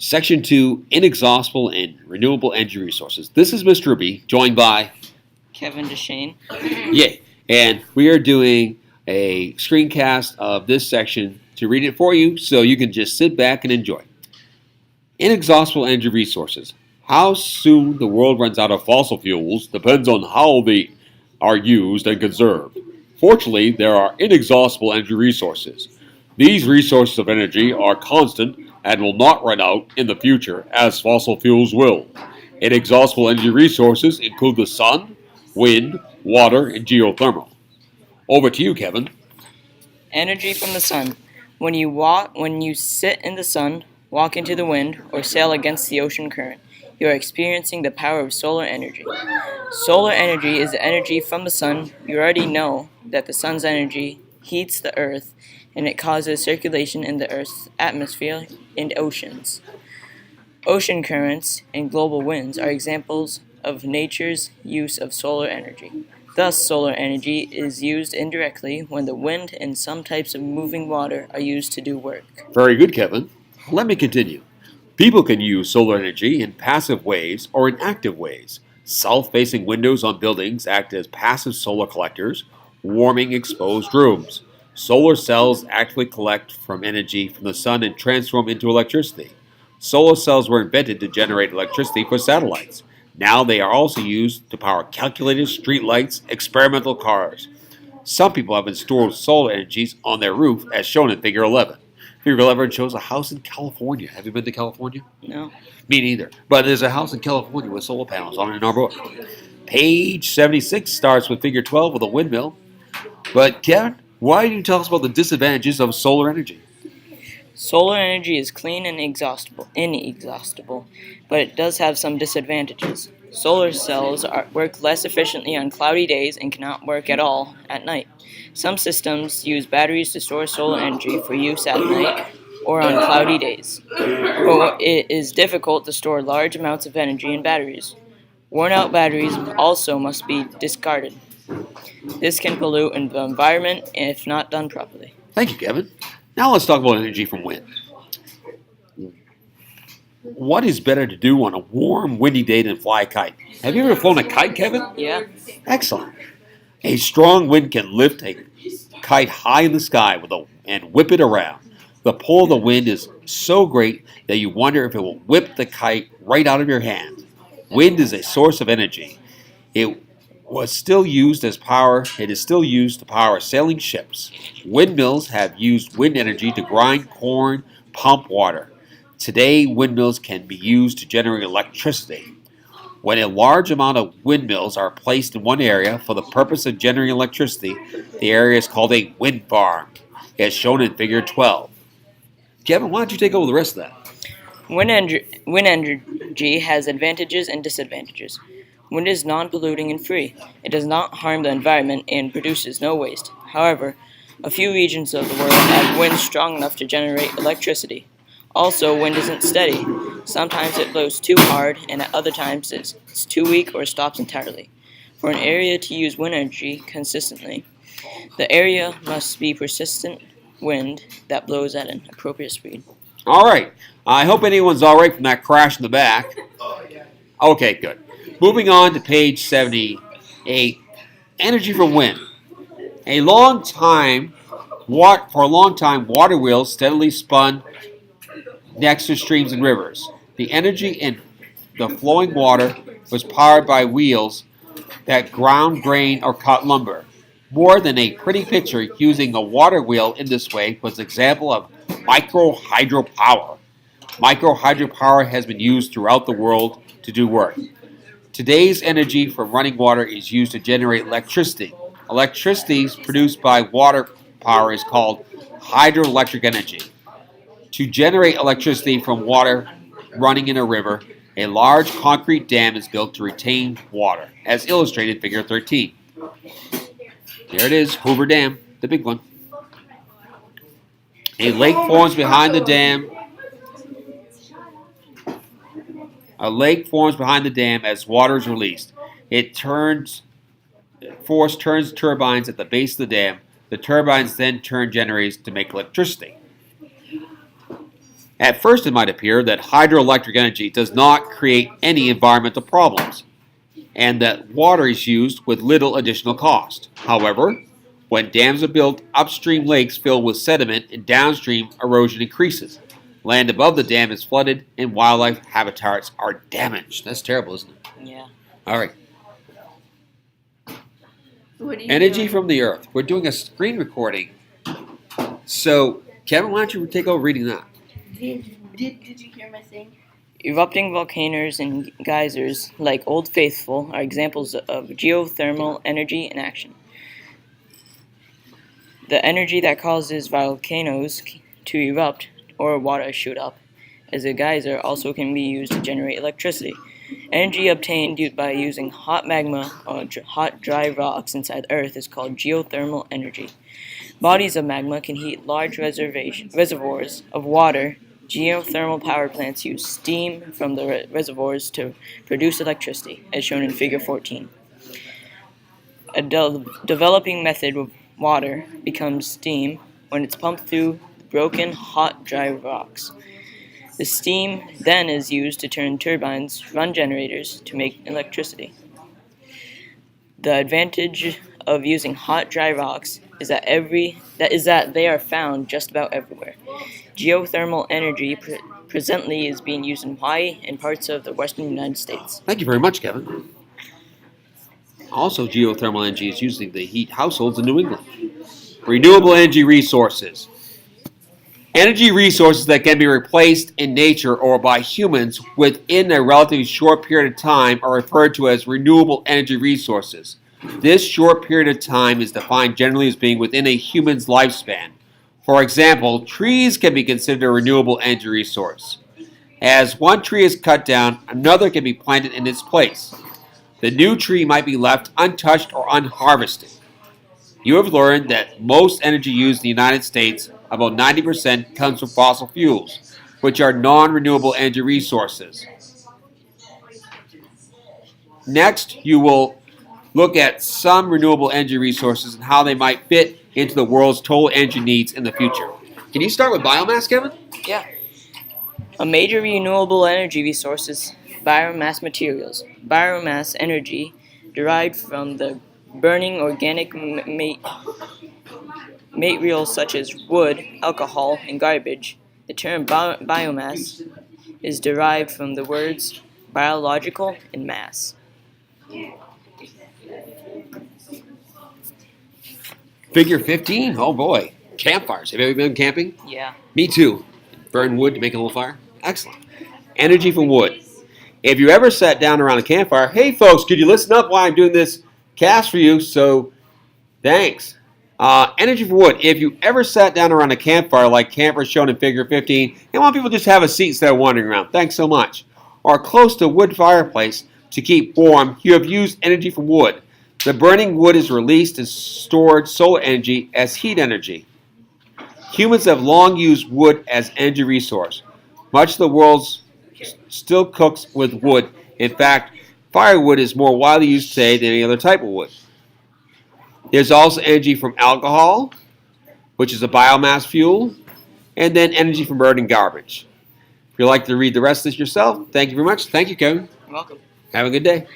Section 2, Inexhaustible and Renewable Energy Resources. This is Mr. B, joined by Kevin DeShane. Yeah, and we are doing a screencast of this section to read it for you so you can just sit back and enjoy. Inexhaustible energy resources. How soon the world runs out of fossil fuels depends on how they are used and conserved. Fortunately, there are inexhaustible energy resources. These resources of energy are constant and will not run out in the future as fossil fuels will. Inexhaustible energy resources include the sun, wind, water, and geothermal. Over to you, Kevin. Energy from the sun. When you sit in the sun, walk into the wind, or sail against the ocean current, you are experiencing the power of solar energy. Solar energy is the energy from the sun. You already know that the sun's energy heats the earth and it causes circulation in the earth's atmosphere and oceans. Ocean currents and global winds are examples of nature's use of solar energy. Thus, solar energy is used indirectly when the wind and some types of moving water are used to do work. Very good, Kevin. Let me continue. People can use solar energy in passive ways or in active ways. South-facing windows on buildings act as passive solar collectors, warming exposed rooms. Solar cells actively collect from energy from the sun and transform into electricity. Solar cells were invented to generate electricity for satellites. Now they are also used to power calculators, streetlights, experimental cars. Some people have installed solar energies on their roof, as shown in Figure 11. Figure 11 shows a house in California. Have you been to California? No. Me neither. But there's a house in California with solar panels on it in our book. Page 76 starts with Figure 12 with a windmill. But Kevin, why don't you tell us about the disadvantages of solar energy? Solar energy is clean and inexhaustible, but it does have some disadvantages. Solar cells work less efficiently on cloudy days and cannot work at all at night. Some systems use batteries to store solar energy for use at night or on cloudy days. But it is difficult to store large amounts of energy in batteries. Worn-out batteries also must be discarded. This can pollute the environment if not done properly. Thank you, Kevin. Now let's talk about energy from wind. What is better to do on a warm, windy day than fly a kite? Have you ever flown a kite, Kevin? Yeah. Excellent. A strong wind can lift a kite high in the sky and whip it around. The pull of the wind is so great that you wonder if it will whip the kite right out of your hand. Wind is a source of energy. It is still used to power sailing ships. Windmills have used wind energy to grind corn, pump water. Today, windmills can be used to generate electricity. When a large amount of windmills are placed in one area for the purpose of generating electricity, the area is called a wind farm, as shown in Figure 12. Kevin, why don't you take over the rest of that? Wind energy has advantages and disadvantages. Wind is non-polluting and free. It does not harm the environment and produces no waste. However, a few regions of the world have winds strong enough to generate electricity. Also, wind isn't steady. Sometimes it blows too hard, and at other times it's too weak or stops entirely. For an area to use wind energy consistently, the area must be persistent wind that blows at an appropriate speed. All right. I hope anyone's all right from that crash in the back. Okay, good. Moving on to page 78, energy from wind. For a long time, water wheels steadily spun next to streams and rivers. The energy in the flowing water was powered by wheels that ground grain or cut lumber. More than a pretty picture, using a water wheel in this way was an example of micro-hydropower. Micro-hydropower has been used throughout the world to do work. Today's energy from running water is used to generate electricity. Electricity produced by water power is called hydroelectric energy. To generate electricity from water running in a river, a large concrete dam is built to retain water, as illustrated in Figure 13. There it is, Hoover Dam, the big one. A lake forms behind the dam. As water is released. Force turns turbines at the base of the dam. The turbines then turn generators to make electricity. At first, it might appear that hydroelectric energy does not create any environmental problems, and that water is used with little additional cost. However, when dams are built, upstream lakes fill with sediment and downstream erosion increases. Land above the dam is flooded and wildlife habitats are damaged. That's terrible, isn't it? Yeah. All right. What are you Energy doing? from the earth. We're doing a screen recording. So, Kevin, why don't you take over reading that? Did you hear my thing? Erupting volcanoes and geysers, like Old Faithful, are examples of geothermal energy in action. The energy that causes volcanoes to erupt or water to shoot up as a geyser also can be used to generate electricity. Energy obtained by using hot magma or hot dry rocks inside the earth is called geothermal energy. Bodies of magma can heat large reservoirs of water. Geothermal power plants use steam from the reservoirs to produce electricity, as shown in Figure 14. A developing method of water becomes steam when it's pumped through broken, hot, dry rocks. The steam then is used to turn turbines, run generators to make electricity. The advantage of using hot, dry rocks is that they are found just about everywhere. Geothermal energy presently is being used in Hawaii and parts of the western United States. Thank you very much, Kevin. Also, geothermal energy is used to heat households in New England. Renewable energy resources. Energy resources that can be replaced in nature or by humans within a relatively short period of time are referred to as renewable energy resources. This short period of time is defined generally as being within a human's lifespan. For example, trees can be considered a renewable energy resource. As one tree is cut down, another can be planted in its place. The new tree might be left untouched or unharvested. You have learned that most energy used in the United States, about 90%, comes from fossil fuels, which are non-renewable energy resources. Next, you will look at some renewable energy resources and how they might fit into the world's total energy needs in the future. Can you start with biomass, Kevin? Yeah. A major renewable energy resource is biomass materials. Biomass energy derived from the burning organic materials such as wood, alcohol, and garbage. The term biomass is derived from the words biological and mass. Figure 15. Oh boy. Campfires. Have you ever been camping? Yeah. Me too. Burn wood to make a little fire. Excellent. Energy from wood. If you ever sat down around a campfire, hey folks, could you listen up while I'm doing this cast for you? So, thanks. Energy from wood. If you ever sat down around a campfire like campers shown in Figure 15, and want people to just have a seat instead of wandering around, thanks so much. Or close to a wood fireplace to keep warm, you have used energy from wood. The burning wood is released and stored solar energy as heat energy. Humans have long used wood as energy resource. Much of the world still cooks with wood. In fact, firewood is more widely used today than any other type of wood. There's also energy from alcohol, which is a biomass fuel, and then energy from burning garbage. If you'd like to read the rest of this yourself, thank you very much. Thank you, Kevin. You're welcome. Have a good day.